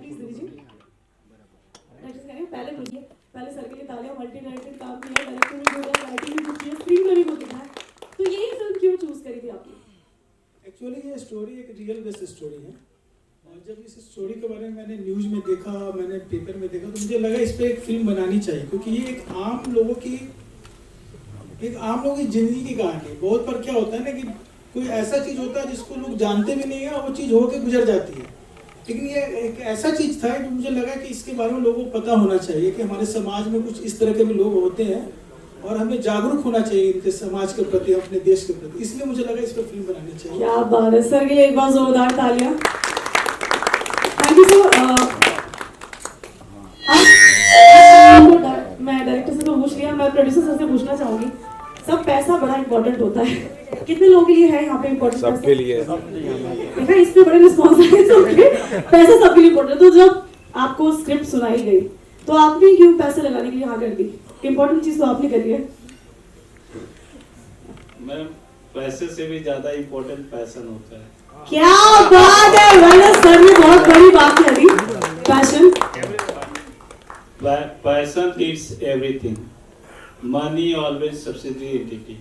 Please दे दीजिए। पहले बोलिए, पहले सर के लिए तालियां। मल्टी डायरेक्टेड काम किया, डायरेक्टर भी बोला, राइटिंग भी की, स्क्रीन प्ले भी बोल रहा है। तो यही फिल्म क्यों चूज करी थी आपने? एक्चुअली ये स्टोरी एक रियल बेस्ड स्टोरी है, और जब इस स्टोरी के बारे में मैंने न्यूज़ में देखा, मैंने पेपर में देखा, तो मुझे लगा इस पर एक फिल्म बनानी चाहिए, क्योंकि ये एक आम लोगों की ज़िंदगी की कहानी है। बहुत बार क्या होता है ना कि कोई ऐसा चीज़ होता है जिसको लोग जानते भी नहीं है और वो चीज़ होके गुजर जाती है, लेकिन ये एक ऐसा चीज़ था जो मुझे लगा कि इसके बारे में लोगों को पता होना चाहिए कि हमारे समाज में कुछ इस तरह के भी लोग होते हैं और हमें जागरूक होना चाहिए इनके समाज के प्रति, अपने देश के प्रति। इसलिए मुझे लगा इस पर फिल्म बनानी चाहिए। क्या बात है, सर के लिए एक बार जोरदार तालियां। Thank you sir. मैं डायरेक्टर से तो पूछ लिया, मैं प्रोड्यूसर सर से पूछना चाहूंगी। सब पैसा बड़ा इंपॉर्टेंट होता है, कितने लोगों के लिए है यहाँ पे इंपॉर्टेंट? सबके लिए। देखा, इससे बड़े रिस्पॉन्स है सबके। पैसा सबके लिए इंपॉर्टेंट। तो जब आपको स्क्रिप्ट सुनाई गई तो आपने क्यों पैसे लगाने के लिए हाँ कर दी? इंपॉर्टेंट चीज तो आपने करी है। मैम, पैसे से भी ज्यादा इम्पोर्टेंट पैशन होता है। क्या बात है, वाला सर ने बहुत बड़ी बात करी। Passion, passion is everything. Money always subsidiary entity.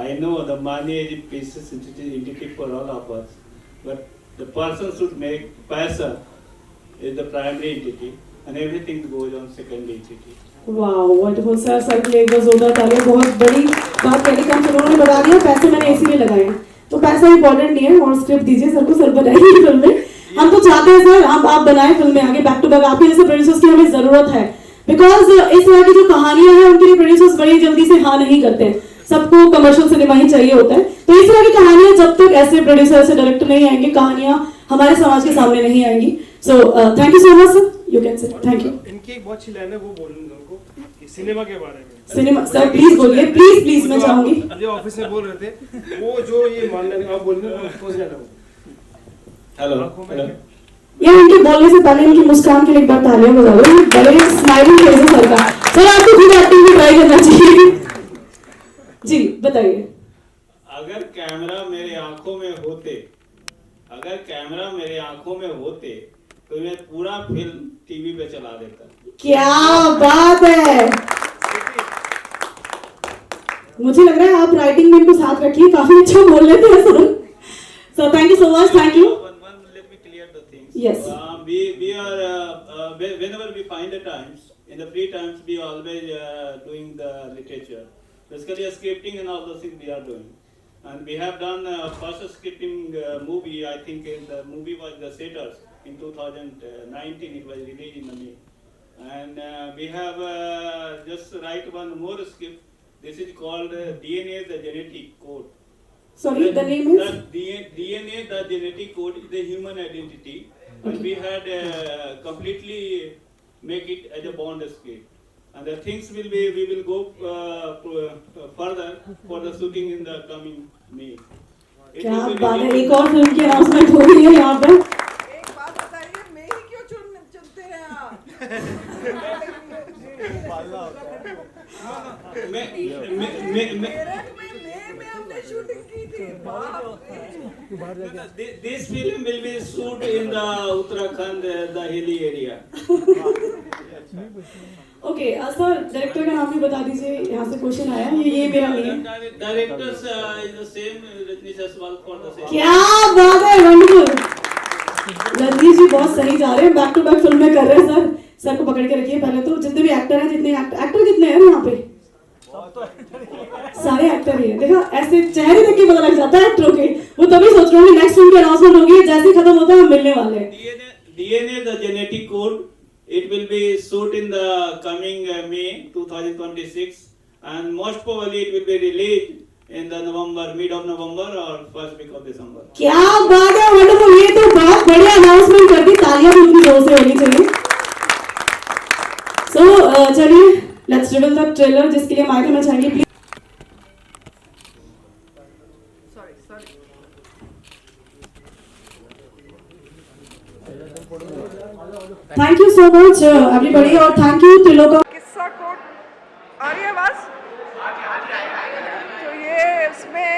I know the money is a business entity for all of us, but the person should make passion is the primary entity, and everything goes on secondary entity. Wow, wonderful sir. Sir के लिए एक बार जोरदार तालियां। बहुत बड़ी बात करी, कम से उन्होंने बता दिया पैसे मैंने इसीलिए लगाए हैं। तो पैसा इंपॉर्टेंट नहीं है, और स्क्रिप्ट दीजिए सर को, सर बनाइए फिल्म में। हम तो चाहते हैं सर आप बनाए फिल्म में आगे बैक टू बैक। आपके जैसे प्रोड्यूसर्स की हमें जरूरत है, बिकॉज इस तरह की जो कहानियां हैं उनके लिए प्रोड्यूसर्स बड़ी जल्दी से हाँ नहीं करते हैं। सबको कमर्शियल सिनेमा ही चाहिए होता है। तो इस तरह की कहानियां जब तक ऐसे प्रोड्यूसर, ऐसे डायरेक्टर नहीं आएंगे, कहानियां हमारे समाज के सामने नहीं आएंगी। So thank you so much sir, you can say thank you. इनकी एक बहुत अच्छी लाइन है, वो बोलूंगा उनको सिनेमा के बारे में। सिनेमा सर प्लीज बोलिए, प्लीज प्लीज, मैं चाहूंगी। जो ऑफिस में बोल रहे थे, वो जो ये मान लेंगे आप बोल रहे हो, हेलो। यार, इनके बोलने से पहले इनकी मुस्कान के लिए एक बार तालियां बजा दो। बड़े स्माइलिंग फेस है सर का। सर आपको खुद एक्टिंग भी ट्राई करना चाहिए। जी बताइए। अगर कैमरा मेरे आंखों में होते, तो मैं पूरा फिल्म टीवी पे चला देता। क्या बात है, मुझे लग रहा है आप राइटिंग में इनको साथ रखिए, काफी अच्छा बोल लेते हैं sir. So thank you so much, thank you. Let me clear the things. Yes. We are whenever we find the times, in the free times, we always doing the literature. Basically, scripting and all those things we are doing. And we have done first scripting movie. I think the movie was The Satyrs in 2019. It was released in May. And we have just write one more script. This is called DNA, the genetic code. Sorry, the name is? DNA, the genetic code is the human identity. Okay. And we had completely make it as a bond scale. And the things we will go further for the shooting in the coming May. क्या बात है, एक और film की announcement हो रही है यहाँ पर। एक बात बताइए, मैं ही क्यों चुनते हैं आप? This film will be shoot in the Uttarakhand, the hilly area. Okay sir, director का नाम भी बता दीजिए, यहाँ से क्वेश्चन आया है। ये मेरा नहीं है। Directors is the same, Rajnish Aswal for the same. क्या बात है, वंडरफुल। रजनीश जी बहुत सही जा रहे हैं, बैक टू बैक फिल्में कर रहे हैं सर। सर को पकड़ के रखिए पहले तो। जितने भी एक्टर हैं, एक्टर कितने हैं यहाँ पे? सारे एक्टर ही हैं। देखा, ऐसे चेहरे देख के पता लग जाता है एक्टरों के। वो तभी सोच रहे होंगे नेक्स्ट फिल्म की अनाउंसमेंट होगी, जैसे खत्म होता है हम मिलने वाले हैं। DNA, the genetic code, it will be shoot in the coming May 2026, and most probably it will be released in the mid of November or first week of December. क्या बात है, वंडरफुल। ये तो बहुत बढ़िया अनाउंसमेंट कर दी, तालियां भी उनकी जोर से होनी चाहिए। सो चलिए, लेट्स रिवील द ट्रेलर, जिसके लिए माइक में चाहिए please. Thank you so much everybody, और थैंक यू त्रिलोका। किस्सा कोड आ रही है आवाज? तो ये इसमें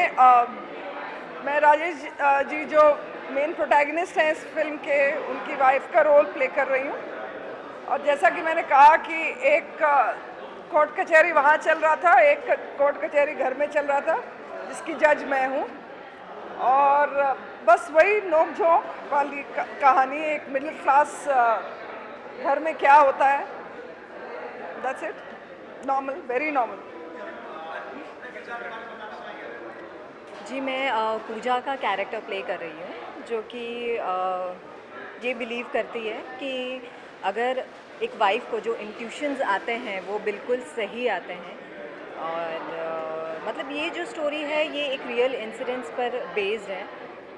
मैं राजेश जी जो मेन प्रोटैगनिस्ट हैं इस फिल्म के, उनकी वाइफ का रोल प्ले कर रही हूँ। और जैसा कि मैंने कहा कि एक कोर्ट कचहरी वहाँ चल रहा था, एक कोर्ट कचहरी घर में चल रहा था, जिसकी जज मैं हूँ। और बस वही नोक झोंक वाली कहानी, एक मिडिल क्लास घर में क्या होता है, that's it, normal, very normal. जी, मैं पूजा का कैरेक्टर प्ले कर रही हूँ, जो कि ये बिलीव करती है कि अगर एक वाइफ को जो इंट्यूशंस आते हैं वो बिल्कुल सही आते हैं। और मतलब ये जो स्टोरी है ये एक रियल इंसिडेंट्स पर बेस्ड है,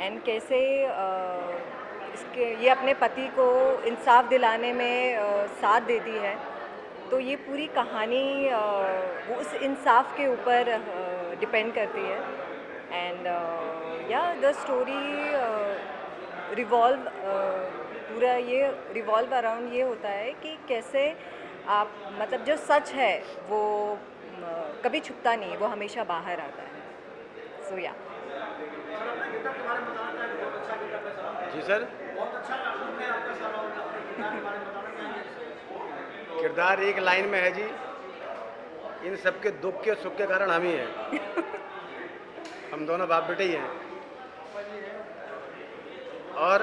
एंड कैसे ये अपने पति को इंसाफ दिलाने में साथ देती है। तो ये पूरी कहानी वो उस इंसाफ के ऊपर डिपेंड करती है। एंड या द स्टोरी पूरा ये रिवॉल्व अराउंड ये होता है कि कैसे आप मतलब जो सच है वो कभी छुपता नहीं, वो हमेशा बाहर आता है। सो या जी सर, किरदार एक लाइन में है जी, इन सबके दुख के सुख के कारण हम ही हैं। हम दोनों बाप बेटे ही हैं। और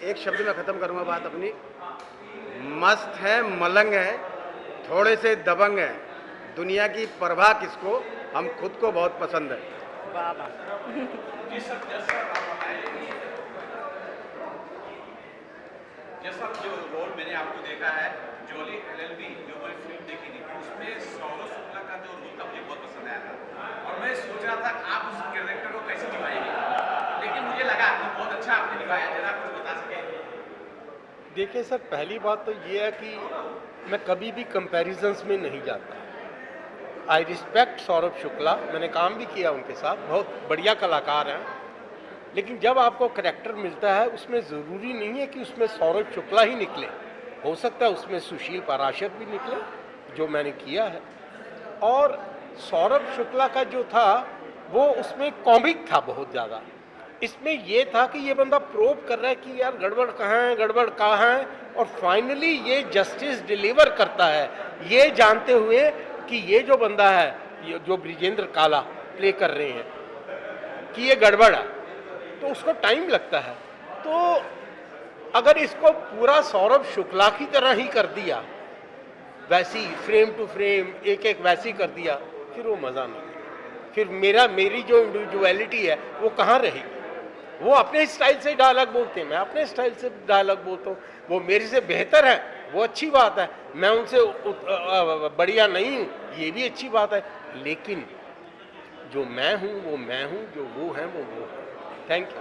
एक शब्द में ख़त्म करूँगा बात अपनी, मस्त है, मलंग है, थोड़े से दबंग है, दुनिया की परवाह किसको, हम खुद को बहुत पसंद है। वाह वाह। जैसा जो रोल मैंने आपको देखा है, जॉली एलएलबी जो मैंने फिल्म देखी थी, उसमें सौरभ शुक्ला का जो रोल था मुझे बहुत पसंद आया था। और मैं सोच रहा था कि आप उस कैरेक्टर को कैसे निभाएंगे, लेकिन मुझे लगा कि बहुत अच्छा आपने निभाया। जरा कुछ बता सके। देखिए सर, पहली बात तो ये है कि मैं कभी भी कंपैरिजन्स में नहीं जाता। आई रिस्पेक्ट सौरभ शुक्ला, मैंने काम भी किया उनके साथ, बहुत बढ़िया कलाकार हैं। लेकिन जब आपको करैक्टर मिलता है उसमें ज़रूरी नहीं है कि उसमें सौरभ शुक्ला ही निकले, हो सकता है उसमें सुशील पाराशर भी निकले, जो मैंने किया है। और सौरभ शुक्ला का जो था वो उसमें कॉमिक था बहुत ज़्यादा। इसमें ये था कि ये बंदा प्रोब कर रहा है कि यार गड़बड़ कहाँ है, गड़बड़ कहाँ है, और फाइनली ये जस्टिस डिलीवर करता है, ये जानते हुए कि ये जो बंदा है, ये जो ब्रिजेंद्र काला प्ले कर रहे हैं, कि ये गड़बड़ है, तो उसको टाइम लगता है। तो अगर इसको पूरा सौरभ शुक्ला की तरह ही कर दिया, वैसी फ्रेम टू फ्रेम एक एक वैसी कर दिया, फिर वो मज़ा नहीं। फिर मेरी जो इंडिविजुअलिटी है वो कहाँ रहेगी। वो अपने स्टाइल से डायलॉग बोलते हैं, मैं अपने स्टाइल से डायलॉग बोलता हूँ। वो मेरे से बेहतर है, वो अच्छी बात है, मैं उनसे बढ़िया नहीं हूँ, ये भी अच्छी बात है। लेकिन जो मैं हूँ वो मैं हूँ, जो वो है वो है। Thank you.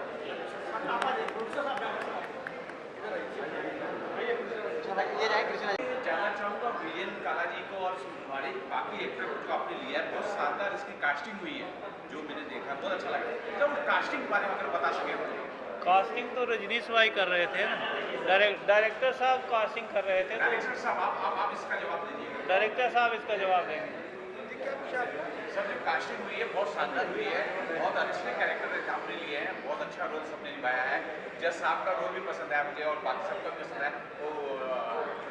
जानना चाहूँगा वीरेंद्र काला जी को और हमारे बाकी एक्टर को आपने लिया है, बहुत शानदार इसकी कास्टिंग हुई है, जो मैंने देखा बहुत अच्छा लगा। तो कास्टिंग के बारे में अगर बता सके। कास्टिंग तो रजनीश भाई कर रहे थे ना, डायरेक्टर साहब कास्टिंग कर रहे थे। डायरेक्टर साहब आप इसका जवाब दीजिए। डायरेक्टर साहब इसका जवाब देंगे। सर, जो कास्टिंग हुई है बहुत शानदार हुई है, बहुत अच्छे कैरेक्टर आपने लिए हैं, बहुत अच्छा रोल सबने निभाया है। जस साहब का रोल भी पसंद आया मुझे और बाकी सबका भी पसंद आया, तो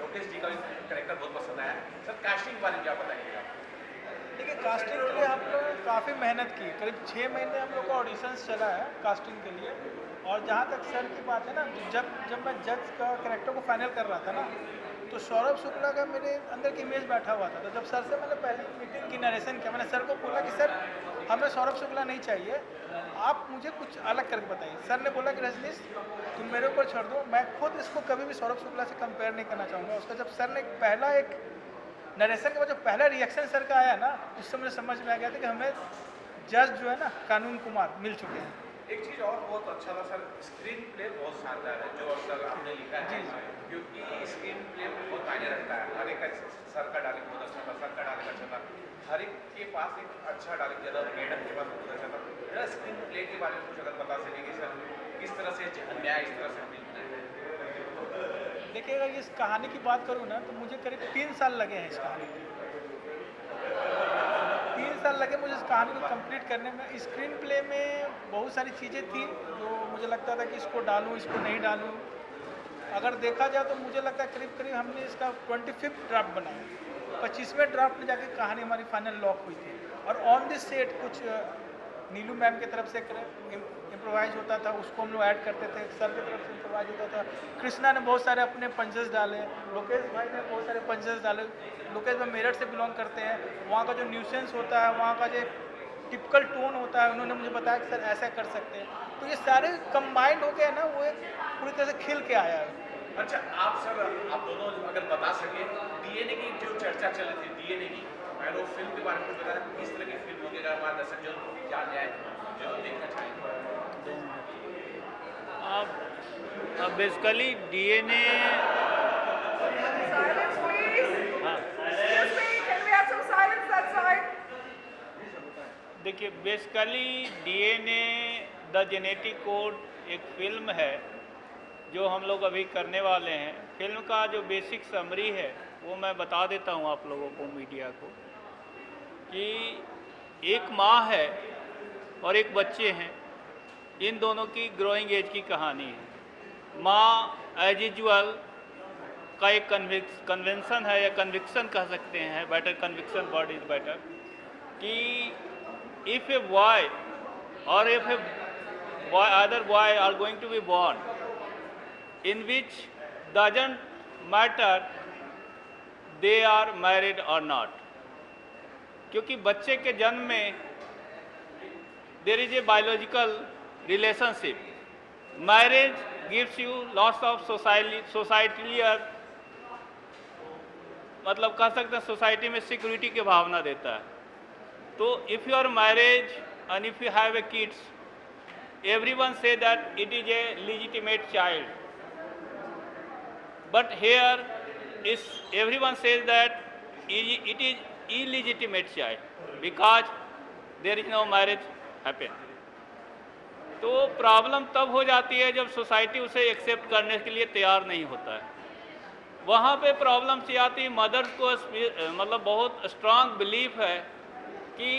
लोकेश जी का भी कैरेक्टर बहुत पसंद आया। सर, कास्टिंग के बारे में क्या बताइएगा। देखिए, कास्टिंग के लिए हम लोग काफ़ी मेहनत की, करीब 6 महीने हम लोग का ऑडिशंस चला है कास्टिंग के लिए। और जहाँ तक सर की बात है ना, जब मैं जज का कैरेक्टर को फाइनल कर रहा था ना, तो सौरभ शुक्ला का मेरे अंदर की इमेज बैठा हुआ था। तो जब सर से मैंने पहली मीटिंग की, नरेशन किया, मैंने सर को बोला कि सर हमें सौरभ शुक्ला नहीं चाहिए, आप मुझे कुछ अलग करके बताइए। सर ने बोला कि रजनीश तुम मेरे ऊपर छोड़ दो, मैं खुद इसको कभी भी सौरभ शुक्ला से कंपेयर नहीं करना चाहूँगा। उसका जब सर ने पहला एक नरेशन के बाद जो पहला रिएक्शन सर का आया ना, उससे मुझे समझ में आ गया था कि हमें जज जो है ना कानून कुमार मिल चुके हैं। एक चीज़ और बहुत अच्छा था सर, स्क्रीन प्ले बहुत शानदार है जो सर आपने लिखा है, क्योंकि स्क्रीन प्ले बहुत मायने रखता है। हर एक सर का डायलॉग बहुत अच्छा था, सर का डायलॉग अच्छा था, हर एक के पास एक अच्छा डायलॉग दिया था, मैडम के पास बहुत अच्छा था। जरा स्क्रीन प्ले के बारे में कुछ अगर बता सकें कि सर किस तरह से न्याय इस तरह से मिलता है। देखिए, अगर इस कहानी की बात करूँ ना, तो मुझे करीब 3 साल लगे हैं इस कहानी में। 3 साल लगे मुझे इस कहानी को कंप्लीट करने में। स्क्रीन प्ले में बहुत सारी चीज़ें थी जो मुझे लगता था कि इसको डालूं, इसको नहीं डालूं। अगर देखा जाए तो मुझे लगता है करीब करीब हमने इसका 25th ड्राफ्ट बनाया, 25वें ड्राफ्ट में जाके कहानी हमारी फाइनल लॉक हुई थी। और ऑन दिस सेट कुछ नीलू मैम की तरफ से इम्प्रोवाइज होता था, उसको हम लोग ऐड करते थे। सर की तरफ से इम्प्रोवाइज होता था। कृष्णा ने बहुत सारे अपने पंचेस डाले, लोकेश भाई ने बहुत सारे पंचेस डाले। लोकेश भाई मेरठ से बिलोंग करते हैं, वहाँ का जो न्यूसेंस होता है, वहाँ का जो टिपिकल टोन होता है, उन्होंने मुझे बताया कि सर ऐसा कर सकते हैं। तो ये सारे कंबाइंड हो गए ना, वो एक पूरी तरह से खिल के आया है। अच्छा, आप सर आप दोनों अगर बता सके डीएनए की जो चर्चा चल रही थी, डीएनए की मैं वो फिल्म के बारे में कुछ बताया, किस तरह की फिल्म होगी, अगर हमारे दर्शक जो क्या न्याय जो देखना चाहेंगे। अब basically DNA, Silence, please. Excuse me, can we have some silence that side? देखिए basically DNA the genetic code एक फिल्म है जो हम लोग अभी करने वाले हैं। फिल्म का जो बेसिक समरी है वो मैं बता देता हूँ आप लोगों को, मीडिया को, कि एक माँ है और एक बच्चे हैं, इन दोनों की ग्रोइंग एज की कहानी है। माँ एज यूजुअल का एक कन्वेंशन है या कन्विक्शन कह सकते हैं, better conviction word is better, कि if a boy or if a boy, other boy are going to be born, in which doesn't matter they are married or not, क्योंकि बच्चे के जन्म में there is a biological relationship. Marriage gives you lots of societal, मतलब कह सकते हैं society में सिक्योरिटी की भावना देता है। तो if you are married and if you have a kids, everyone say that it is a legitimate child. But here is everyone says that it is illegitimate child because there is no marriage happen. तो problem तब हो जाती है जब society उसे accept करने के लिए तैयार नहीं होता है। वहाँ पे प्रॉब्लम से आती है, मदर्स को मतलब बहुत स्ट्रांग बिलीफ है कि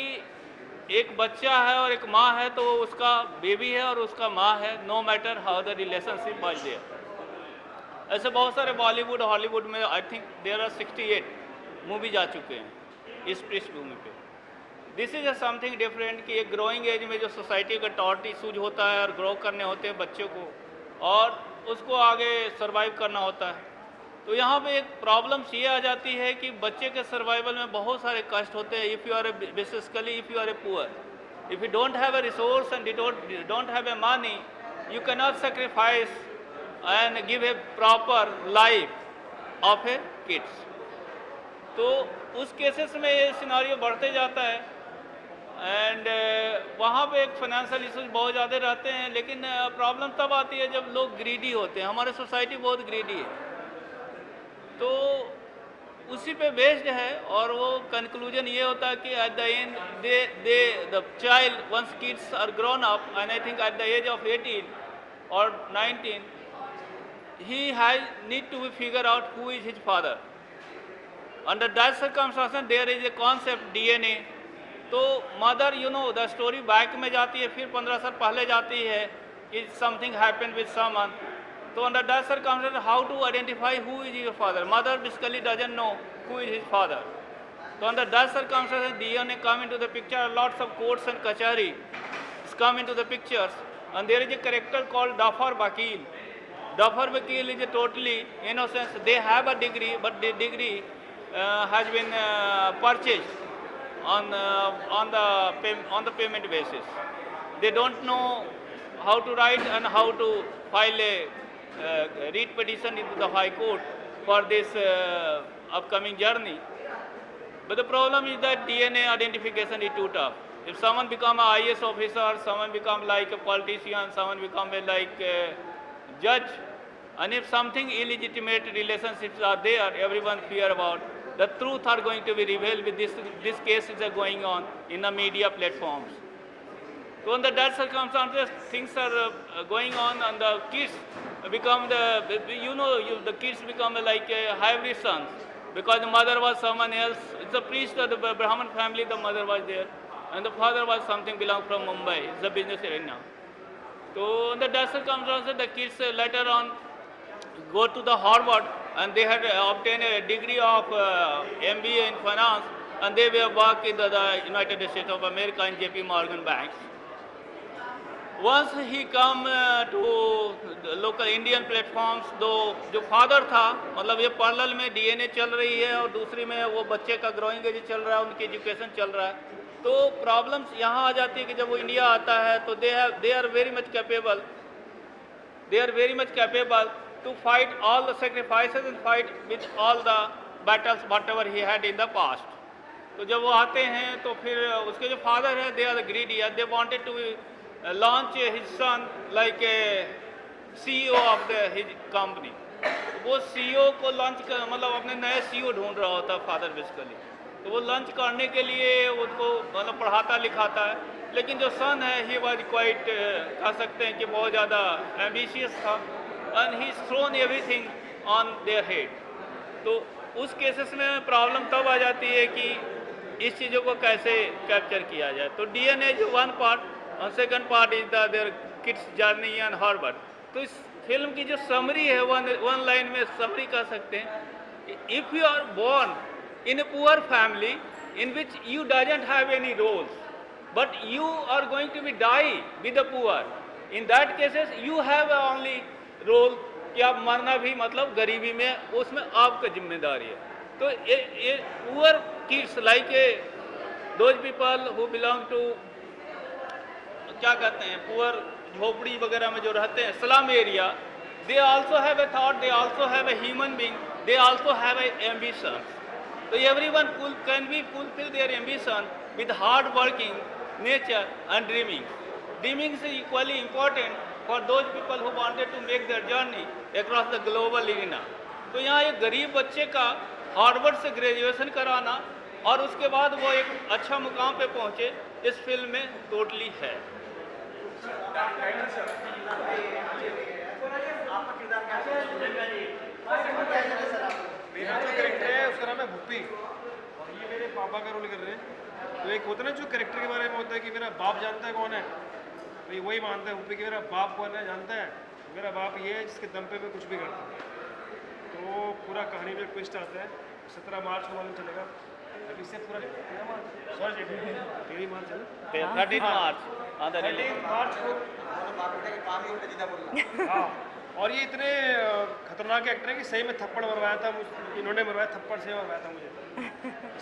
एक बच्चा है और एक माँ है तो उसका बेबी है और उसका माँ है, no matter how the relationship was there. ऐसे बहुत सारे बॉलीवुड हॉलीवुड में I think there are 68 movie जा चुके हैं इस पृष्ठभूमि पे। दिस इज समथिंग डिफरेंट कि एक ग्रोइंग एज में जो सोसाइटी का टॉट इशूज होता है और ग्रो करने होते हैं बच्चों को और उसको आगे सर्वाइव करना होता है। तो यहाँ पे एक प्रॉब्लम्स ये आ जाती है कि बच्चे के सर्वाइवल में बहुत सारे कष्ट होते हैं। If you are basically if you are a poor, if you don't have a resource and don't have a money, you can not sacrifice and give a proper life of a kids. तो उस cases में ये scenario बढ़ते जाता है and वहाँ पे एक फाइनेंशियल इशूज बहुत ज़्यादा रहते हैं। लेकिन प्रॉब्लम तब आती है जब लोग ग्रीडी होते हैं। हमारे सोसाइटी बहुत ग्रीडी है, तो उसी पे बेस्ड है और वो कंक्लूजन ये होता है कि at the end the child once kids are grown up and I think at the age of 18 और 19 he has need to be figure out who is his father. Under that circumstances there is a concept DNA. तो mother you know the story back में जाती है, फिर 15 साल पहले जाती है कि समथिंग हैपन विद समवन। तो under that circumstance how to identify who is your father. Mother basically doesn't know who is his father. तो under that circumstance DNA come into the picture. Lots of courts and kachari come into the pictures, and there is a character called Dafar Vakil. Dafar Vakil is a totally innocent. They have a degree, but the degree has been purchased on the payment basis. They don't know how to write and how to file a writ petition into the High Court for this upcoming journey. But the problem is that DNA identification is too tough. If someone become an IAS officer, someone become like a politician, someone become like a judge, and if something illegitimate relationships are there, everyone fear about. The truth are going to be revealed with this cases are going on in the media platforms. So under that circumstances, things are going on, and the kids become the kids become like a hybrid sons because the mother was someone else, It's a priest of the Brahmin family, the mother was there. And the father was something belong from Mumbai, it's a business arena. So in the death circumstances, the kids later on go to the Harvard and they had obtained a degree of MBA in finance and they were work in the United States of America in JP Morgan banks. Once he come to the local Indian platforms, तो जो father था, मतलब ये parallel में DNA चल रही है और दूसरी में वो बच्चे का growing age चल रहा है, उनकी education चल रहा है, तो problems यहाँ आ जाती है कि जब वो इंडिया आता है तो they are very much capable to fight all the sacrifices and fight with all the battles whatever he had in the past. तो जब वो आते हैं तो फिर उसके जो father है, they are greedy and they wanted to launch his son like a CEO of his company. वो CEO को लॉन्च कर मतलब अपने नए CEO ढूंढ रहा होता फादर बेसिकली, तो वो लॉन्च करने के लिए उनको मतलब पढ़ाता लिखाता है, लेकिन जो सन है ही वाज क्वाइट कह सकते हैं कि बहुत ज़्यादा एम्बिशियस था and he thrown everything on their head. तो उस केसेस में प्रॉब्लम तब आ जाती है कि इस चीज़ों को कैसे कैप्चर किया जाए. तो DNA जो वन पार्ट और second part is their kids journey and Harvard. तो इस फिल्म की जो समरी है वन लाइन में समरी कह सकते हैं, if you are born in a poor family in which you doesn't have any roles but you are going to be die with the poor, in that cases you have only role कि आप मरना भी मतलब गरीबी में, उसमें आपका जिम्मेदारी है. तो ये poor kids like a those people who belong to क्या कहते हैं पुअर झोपड़ी वगैरह में जो रहते हैं slum area, they also have a thought, they also have a human being, they also have a ambition. तो everyone can be fulfil their ambition with hard working nature and dreaming. Dreaming is equally important for those people who wanted to make their journey across the global arena. तो यहाँ एक गरीब बच्चे का Harvard से graduation कराना और उसके बाद वो एक अच्छा मुकाम पे पहुँचे, इस फिल्म में टोटली है. मेरा जो कैरेक्टर है उसका नाम है भूपी और ये मेरे पापा का रोल कर रहे हैं. तो एक होता है ना जो कैरेक्टर के बारे में होता है कि मेरा बाप जानता है कौन है, भाई वही मानता है भूपी कि मेरा बाप कौन है, जानता है मेरा बाप ये है जिसके दम पे मैं कुछ भी करता हूँ. तो पूरा कहानी में ट्विस्ट आता है. 17 मार्च को मालूम चलेगा. अभी से पूरा 13 मार्च सॉरी 13 मार्च है 13 मार्च ऑन द 13 मार्च को. हाँ, और ये इतने खतरनाक एक्टर है कि सही में थप्पड़ मरवाया था, इन्होंने मरवाया, थप्पड़ से मरवाया था मुझे,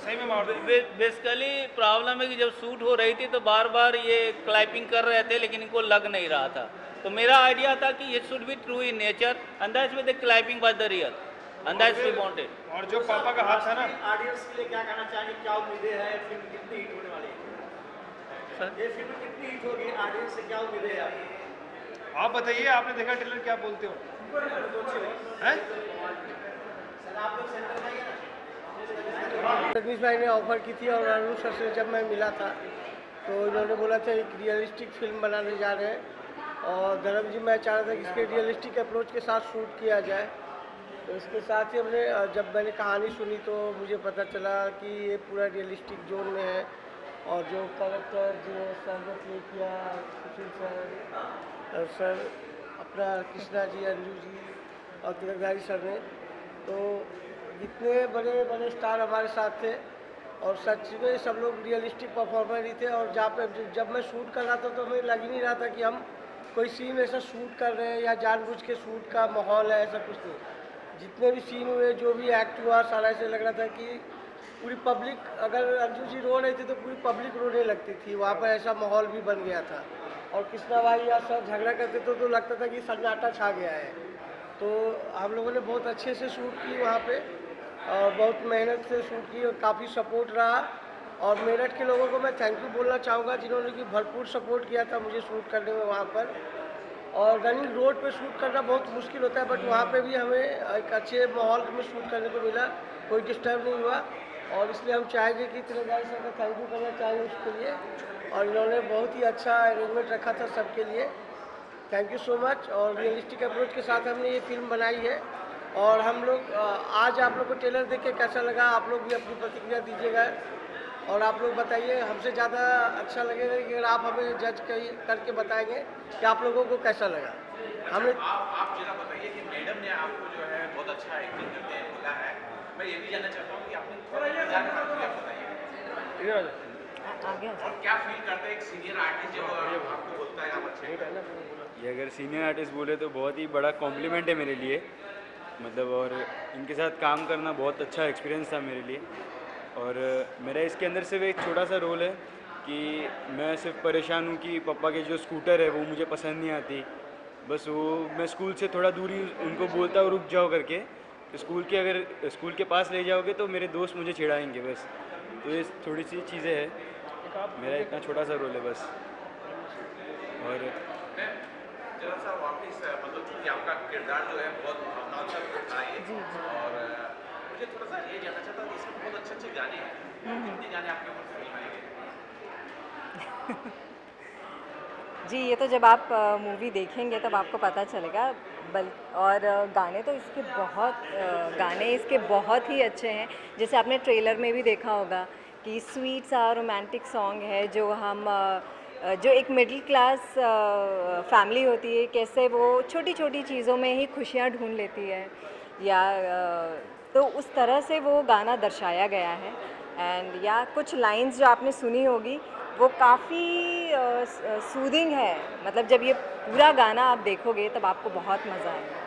सही में मार. बेसिकली प्रॉब्लम है कि जब शूट हो रही थी तो बार बार ये क्लैपिंग कर रहे थे लेकिन इनको लग नहीं रहा था. तो मेरा आइडिया था कि ये should be true in nature and that's why the clapping was the real and that's we wanted. और जो पापा का हाथ था ना, ऑडियंस के लिए क्या कहना चाहेंगे, क्या उम्मीदें हैं, फिल्म कितनी हिट होने वाली है, ये फिल्म कितनी हिट होगी, ऑडियंस से क्या उम्मीदें हैं आपकी? आप बताइए, आपने देखा ट्रेलर, क्या बोलते हो हैं? रजनीश भाई ने ऑफर की थी और अरुण सर से जब मैं मिला था तो इन्होंने बोला था एक रियलिस्टिक फिल्म बनाने जा रहे हैं और धर्म जी मैं चाह रहा था कि इसके रियलिस्टिक अप्रोच के साथ शूट किया जाए. तो इसके साथ ही हमने जब मैंने कहानी सुनी तो मुझे पता चला कि ये पूरा रियलिस्टिक जोन में है और जो कैरेक्टर जो संजय प्ले किया, सुशील सर अपना कृष्णा जी, अंजू जी और तिलकधारी सर ने, तो इतने बड़े बड़े स्टार हमारे साथ थे और सच में सब लोग रियलिस्टिक परफॉर्मर ही थे. और जहाँ पे जब मैं शूट कर रहा था तो हमें लग ही नहीं रहा था कि हम कोई सीन ऐसा शूट कर रहे हैं या जानबूझ के शूट का माहौल है, ऐसा कुछ नहीं. जितने भी सीन हुए, जो भी एक्ट हुआ, सारा ऐसे लग रहा था कि पूरी पब्लिक, अगर अंजू जी रो रही थी तो पूरी पब्लिक रोने लगती थी. वहाँ पर ऐसा माहौल भी बन गया था. और कृष्णा भाई या सर झगड़ा करते तो लगता था कि सन्नाटा छा गया है. तो हम लोगों ने बहुत अच्छे से शूट की वहाँ पे और बहुत मेहनत से शूट की और काफ़ी सपोर्ट रहा. और मेरठ के लोगों को मैं थैंक यू बोलना चाहूँगा जिन्होंने कि भरपूर सपोर्ट किया था मुझे शूट करने में वहाँ पर. और रनिंग रोड पे शूट करना बहुत मुश्किल होता है बट वहाँ पे भी हमें एक अच्छे माहौल में शूट करने को मिला, कोई डिस्टर्ब नहीं हुआ. और इसलिए हम चाहेंगे कि तिलकधारी सर का थैंक यू करना चाहेंगे उसके लिए. और इन्होंने बहुत ही अच्छा अरेंजमेंट रखा था सबके लिए. Thank you so much. और रियलिस्टिक अप्रोच के साथ हमने ये फिल्म बनाई है और हम लोग आज आप लोग को ट्रेलर देख के कैसा लगा, आप लोग भी अपनी प्रतिक्रिया दीजिएगा और आप लोग बताइए। हमसे ज़्यादा अच्छा लगेगा कि अगर आप हमें जज करके बताएंगे कि आप लोगों को कैसा लगा। हमें आप जरा बताइए कि मैडम ने आपको जो है बहुत अच्छा एक्टिंग करते हैं बोला है। मैं ये भी जानना चाहता हूँ कि आपने थोड़ा बताइए और क्या फील करते हैं एक सीनियर आर्टिस्ट जब आपको बोलता है आप अच्छे। ये अगर सीनियर आर्टिस्ट बोले तो बहुत ही बड़ा कॉम्प्लीमेंट है मेरे लिए, मतलब। और इनके साथ काम करना बहुत अच्छा एक्सपीरियंस था मेरे लिए। और मेरा इसके अंदर सिर्फ एक छोटा सा रोल है कि मैं सिर्फ परेशान हूँ कि पापा के जो स्कूटर है वो मुझे पसंद नहीं आती। बस वो मैं स्कूल से थोड़ा दूरी उनको बोलता हूँ रुक जाओ करके, तो अगर स्कूल के पास ले जाओगे तो मेरे दोस्त मुझे चिढ़ाएंगे बस। तो ये थोड़ी सी चीज़ें हैं, मेरा इतना छोटा सा रोल है बस। और जरा सा वापस मतलब चूँकि आपका किरदार जो है बहुत भावनात्मक था ये, और मुझे थोड़ा सा ये जानना चाहता हूँ इसमें बहुत अच्छे अच्छे गाने हैं, कितने गाने आपके ऊपर फिल्म आएंगे? जी, ये तो जब आप मूवी देखेंगे तब आपको पता चलेगा। और गाने तो इसके बहुत ही अच्छे हैं। जैसे आपने ट्रेलर में भी देखा होगा कि स्वीट सा रोमांटिक सॉन्ग है जो एक मिडिल क्लास फैमिली होती है, कैसे वो छोटी छोटी चीज़ों में ही खुशियाँ ढूंढ लेती है, या तो उस तरह से वो गाना दर्शाया गया है। एंड या कुछ लाइंस जो आपने सुनी होगी वो काफ़ी सूदिंग है। मतलब जब ये पूरा गाना आप देखोगे तब आपको बहुत मज़ा आएगा।